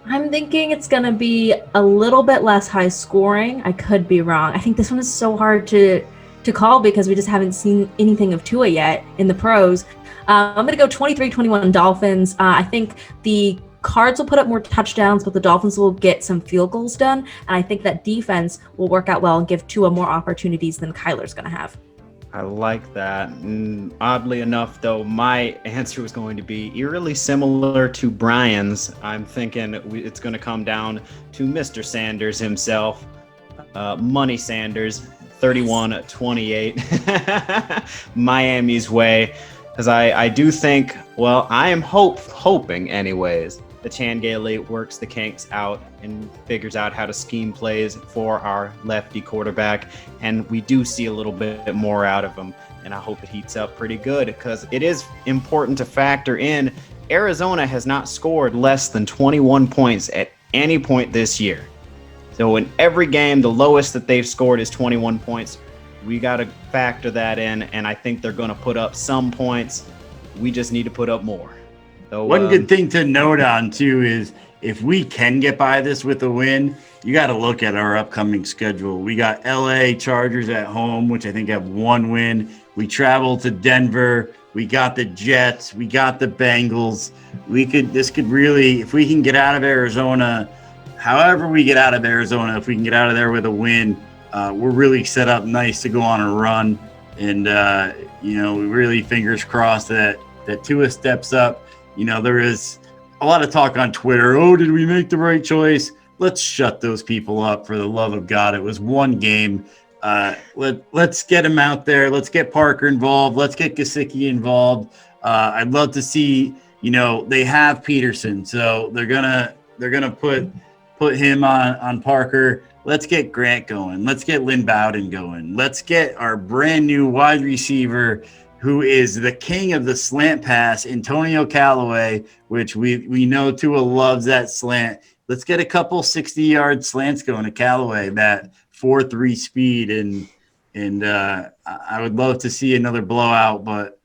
I'm thinking it's going to be a little bit less high scoring. I could be wrong. I think this one is so hard to call because we just haven't seen anything of Tua yet in the pros. I'm going to go 23-21 Dolphins. I think the Cards will put up more touchdowns, but the Dolphins will get some field goals done. And I think that defense will work out well and give Tua more opportunities than Kyler's going to have. I like that. Oddly enough, though, my answer was going to be eerily similar to Brian's. I'm thinking it's going to come down to Mr. Sanders himself, Money Sanders, 31-28, Miami's way. Because I do think, well, I am hoping anyways, that Chan Gailey works the kinks out and figures out how to scheme plays for our lefty quarterback. And we do see a little bit more out of him. And I hope it heats up pretty good because it is important to factor in Arizona has not scored less than 21 points at any point this year. So in every game, the lowest that they've scored is 21 points. We got to factor that in, and I think they're going to put up some points. We just need to put up more. So, one good thing to note on, too, is if we can get by this with a win, you got to look at our upcoming schedule. We got LA Chargers at home, which I think have one win. We travel to Denver. We got the Jets. We got the Bengals. This could really, if we can get out of Arizona, however we get out of Arizona, if we can get out of there with a win, we're really set up nice to go on a run. And, we really fingers crossed that Tua steps up. There is a lot of talk on Twitter. Oh, did we make the right choice? Let's shut those people up, for the love of God. It was one game. Let's get him out there. Let's get Parker involved. Let's get Gesicki involved. I'd love to see, they have Peterson, so they're gonna put him on Parker. Let's get Grant going. Let's get Lynn Bowden going. Let's get our brand new wide receiver, who is the king of the slant pass, Antonio Callaway, which we know Tua loves that slant. Let's get a couple 60-yard slants going to Callaway, that 4.3 speed, and I would love to see another blowout, but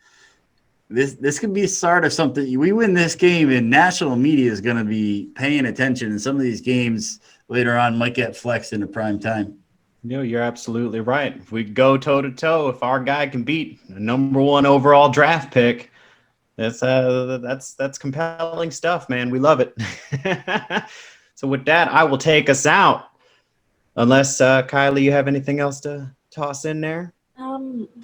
this could be a start of something. We win this game, and national media is going to be paying attention, and some of these games later on might get flexed into prime time. You're absolutely right. If we go toe-to-toe, if our guy can beat the number 1 overall draft pick, that's compelling stuff, man. We love it. So with that, I will take us out. Unless, Kylie, you have anything else to toss in there?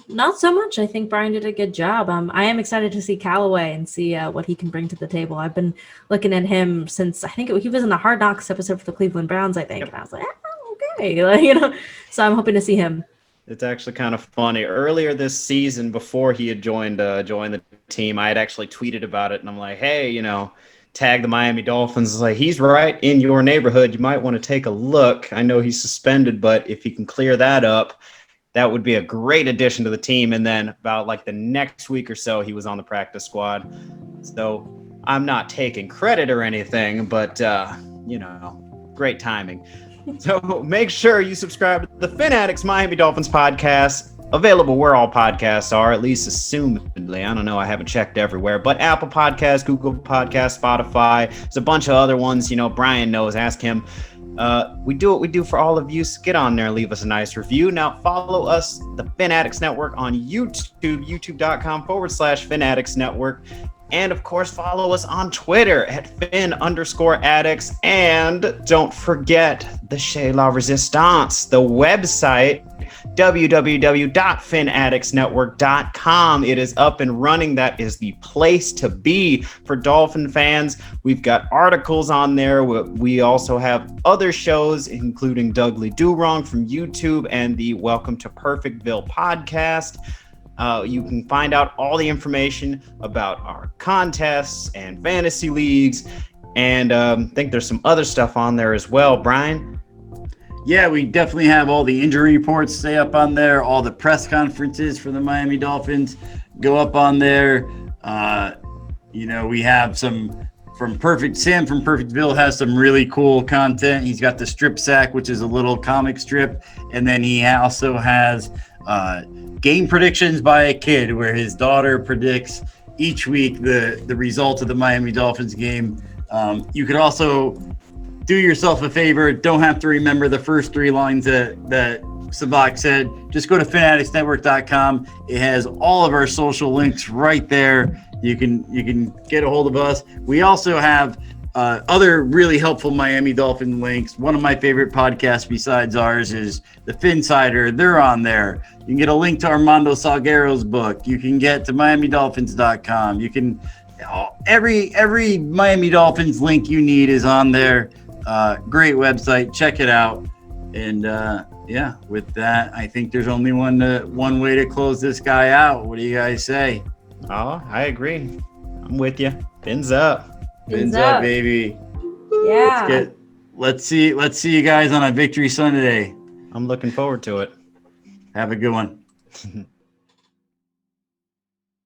Not so much. I think Brian did a good job. I am excited to see Callaway and see what he can bring to the table. I've been looking at him since, I think he was in the Hard Knocks episode for the Cleveland Browns, I think. Yep. And I was like, okay. So I'm hoping to see him. It's actually kind of funny. Earlier this season, before he had joined the team, I had actually tweeted about it, and I'm like, hey, tag the Miami Dolphins. It's like, he's right in your neighborhood. You might want to take a look. I know he's suspended, but if he can clear that up, that would be a great addition to the team. And then about like the next week or so, he was on the practice squad. So I'm not taking credit or anything, but, great timing. So make sure you subscribe to the Fanatics Miami Dolphins podcast, available where all podcasts are, at least assumedly. I don't know. I haven't checked everywhere, but Apple Podcasts, Google Podcasts, Spotify. There's a bunch of other ones. Brian knows. Ask him. We do what we do for all of you. So get on there, leave us a nice review. Now follow us, the Fanatics Network, on YouTube, youtube.com/Fanatics Network. And of course, follow us on Twitter at Fin_Addicts. And don't forget the Chez La Resistance, the website, www.FinaddictsNetwork.com. It is up and running. That is the place to be for Dolphin fans. We've got articles on there. We also have other shows, including Dougly Do Wrong from YouTube and the Welcome to Perfectville podcast. You can find out all the information about our contests and fantasy leagues. And I think there's some other stuff on there as well, Brian. Yeah, we definitely have all the injury reports stay up on there. All the press conferences for the Miami Dolphins go up on there. We have some from Sam from Perfectville has some really cool content. He's got the strip sack, which is a little comic strip. And then he also has game predictions by a kid, where his daughter predicts each week the result of the Miami Dolphins game. You could also do yourself a favor. Don't have to remember the first 3 lines that Sabak said. Just go to fanaticsnetwork.com. It has all of our social links right there. You can get a hold of us. We also have other really helpful Miami Dolphin links. One of my favorite podcasts besides ours is the Finsider. They're on there. You can get a link to Armando Salguero's book. You can get to MiamiDolphins.com. You can every Miami Dolphins link you need is on there. Great website. Check it out. And with that, I think there's only one way to close this guy out. What do you guys say? Oh, I agree. I'm with you. Fins up. Fins up, baby. Yeah. Let's see you guys on a Victory Sunday. I'm looking forward to it. Have a good one.